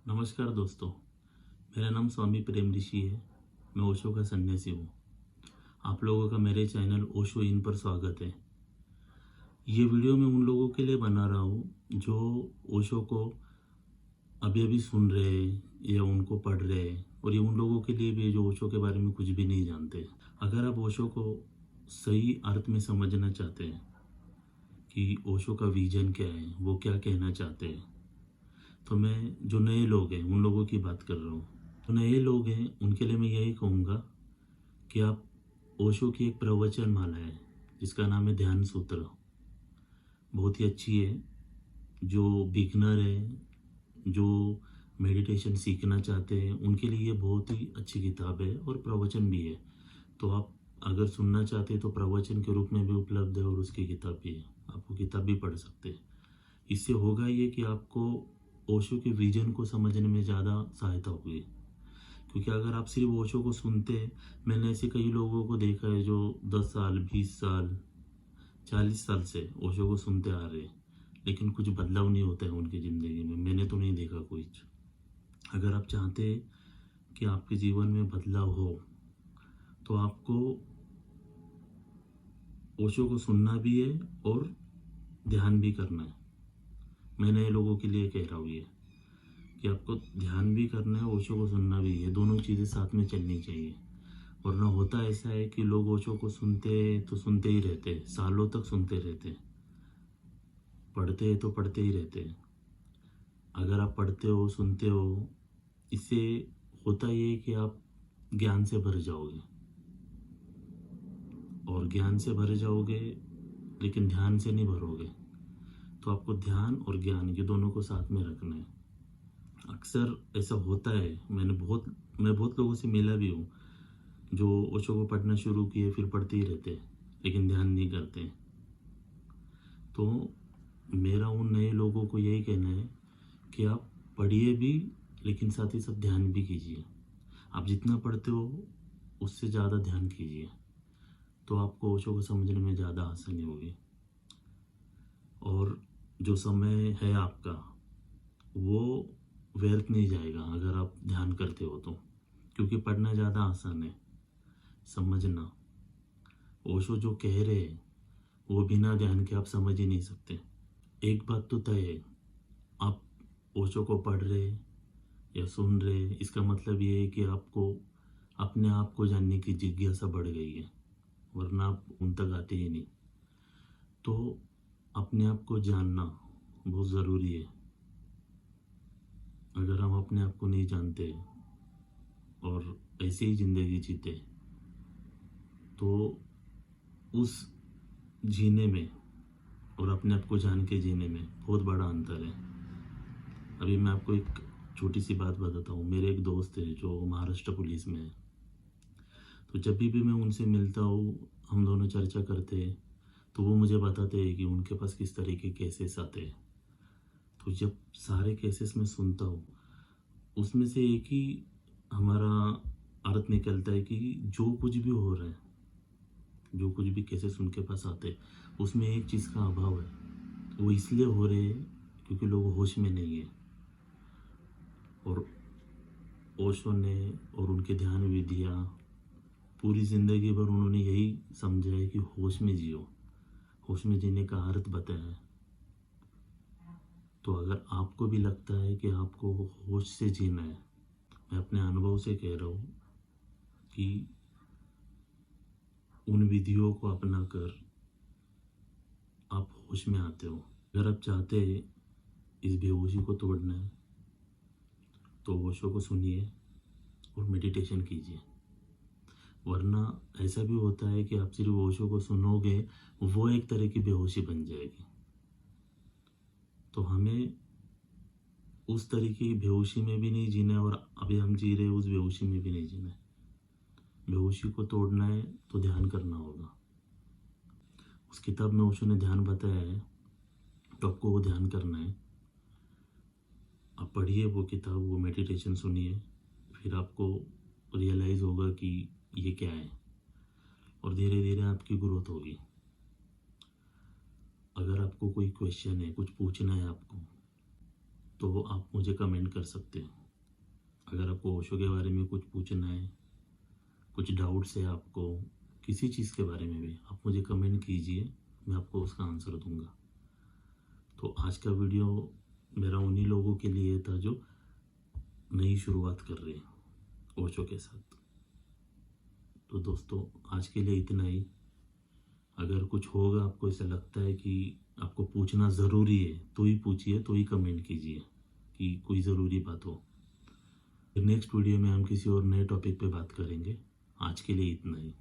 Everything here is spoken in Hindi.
नमस्कार दोस्तों, मेरा नाम स्वामी प्रेम ऋषि है। मैं ओशो का सन्यासी हूँ। आप लोगों का मेरे चैनल ओशो इन पर स्वागत है। ये वीडियो मैं उन लोगों के लिए बना रहा हूँ जो ओशो को अभी अभी सुन रहे हैं या उनको पढ़ रहे हैं, और ये उन लोगों के लिए भी है जो ओशो के बारे में कुछ भी नहीं जानते। अगर आप ओशो को सही अर्थ में समझना चाहते हैं कि ओशो का विजन क्या है, वो क्या कहना चाहते हैं, तो मैं जो नए लोग हैं उन लोगों की बात कर रहा हूँ। जो नए लोग हैं उनके लिए मैं यही कहूँगा कि आप ओशो की एक प्रवचन माला है जिसका नाम है ध्यान सूत्र। बहुत ही अच्छी है। जो बिगनर है, जो मेडिटेशन सीखना चाहते हैं, उनके लिए ये बहुत ही अच्छी किताब है और प्रवचन भी है। तो आप अगर सुनना चाहते हैं तो प्रवचन के रूप में भी उपलब्ध है और उसकी किताब भी है। आप वो किताब भी पढ़ सकते हैं। इससे होगा ये कि आपको ओशो के विजन को समझने में ज़्यादा सहायता होगी। क्योंकि अगर आप सिर्फ ओशो को सुनते हैं, मैंने ऐसे कई लोगों को देखा है जो 10 साल 20 साल 40 साल से ओशो को सुनते आ रहे हैं, लेकिन कुछ बदलाव नहीं होता है उनकी ज़िंदगी में। मैंने तो नहीं देखा कुछ। अगर आप चाहते हैं कि आपके जीवन में बदलाव हो तो आपको ओशो को सुनना भी है और ध्यान भी करना है। मैं नए लोगों के लिए कह रहा हूँ ये कि आपको ध्यान भी करना है, ओशो को सुनना भी है। दोनों चीज़ें साथ में चलनी चाहिए। वरना होता ऐसा है कि लोग ओशो को सुनते तो सुनते ही रहते हैं, सालों तक सुनते रहते हैं, पढ़ते हैं तो पढ़ते ही रहते हैं। अगर आप पढ़ते हो सुनते हो, इससे होता ये है कि आप ज्ञान से भर जाओगे, और ज्ञान से भर जाओगे लेकिन ध्यान से नहीं भरोगे। तो आपको ध्यान और ज्ञान ये दोनों को साथ में रखना है। अक्सर ऐसा होता है, मैं बहुत लोगों से मिला भी हूँ जो ओशो को पढ़ना शुरू किए फिर पढ़ते ही रहते हैं लेकिन ध्यान नहीं करते। तो मेरा उन नए लोगों को यही कहना है कि आप पढ़िए भी लेकिन साथ ही साथ ध्यान भी कीजिए। आप जितना पढ़ते हो उससे ज़्यादा ध्यान कीजिए, तो आपको ओशो को समझने में ज़्यादा आसानी होगी। और जो समय है आपका वो व्यर्थ नहीं जाएगा अगर आप ध्यान करते हो तो। क्योंकि पढ़ना ज़्यादा आसान है, समझना ओशो जो कह रहे हैं वो बिना ध्यान के आप समझ ही नहीं सकते। एक बात तो तय है, आप ओशो को पढ़ रहे या सुन रहे, इसका मतलब ये है कि आपको अपने आप को जानने की जिज्ञासा बढ़ गई है, वरना आप उन तक आते ही नहीं। तो अपने आप को जानना बहुत ज़रूरी है। अगर हम अपने आप को नहीं जानते और ऐसे ही ज़िंदगी जीते तो उस जीने में और अपने आप को जान के जीने में बहुत बड़ा अंतर है। अभी मैं आपको एक छोटी सी बात बताता हूँ। मेरे एक दोस्त है जो महाराष्ट्र पुलिस में है। तो जब भी मैं उनसे मिलता हूँ, हम दोनों चर्चा करते हैं, तो वो मुझे बताते हैं कि उनके पास किस तरह के केसेस आते हैं। तो जब सारे केसेस में सुनता हूँ, उसमें से एक ही हमारा अर्थ निकलता है कि जो कुछ भी हो रहा है, जो कुछ भी केसेस उनके पास आते हैं, उसमें एक चीज़ का अभाव है। वो इसलिए हो रहे हैं क्योंकि लोग होश में नहीं है। और ओशो ने और उनके ध्यान विधियाँ पूरी ज़िंदगी भर उन्होंने यही समझा है कि होश में जियो, होश में जीने का अर्थ बताया है। तो अगर आपको भी लगता है कि आपको होश से जीना है, मैं अपने अनुभव से कह रहा हूँ कि उन विधियों को अपना कर आप होश में आते हो। अगर आप चाहते हैं इस बेहोशी को तोड़ना है तो ओशो को सुनिए और मेडिटेशन कीजिए। वरना ऐसा भी होता है कि आप सिर्फ ओशो को सुनोगे, वो एक तरह की बेहोशी बन जाएगी। तो हमें उस तरीके की बेहोशी में भी नहीं जीना है, और अभी हम जी रहे उस बेहोशी में भी नहीं जीना है। बेहोशी को तोड़ना है तो ध्यान करना होगा। उस किताब में ओशो ने ध्यान बताया है, तो आपको वो ध्यान करना है। आप पढ़िए वो किताब, वो मेडिटेशन सुनिए, फिर आपको रियलाइज़ होगा कि ये क्या है, और धीरे धीरे आपकी ग्रोथ होगी। अगर आपको कोई क्वेश्चन है, कुछ पूछना है आपको, तो आप मुझे कमेंट कर सकते हो। अगर आपको ओशो के बारे में कुछ पूछना है, कुछ डाउट्स है आपको किसी चीज़ के बारे में भी, आप मुझे कमेंट कीजिए, मैं आपको उसका आंसर दूंगा। तो आज का वीडियो मेरा उन्हीं लोगों के लिए था जो नई शुरुआत कर रहे हैं ओशो के साथ। तो दोस्तों आज के लिए इतना ही। अगर कुछ होगा, आपको ऐसा लगता है कि आपको पूछना ज़रूरी है, तो ही पूछिए, तो ही कमेंट कीजिए कि कोई ज़रूरी बात हो। नेक्स्ट वीडियो में हम किसी और नए टॉपिक पे बात करेंगे। आज के लिए इतना ही।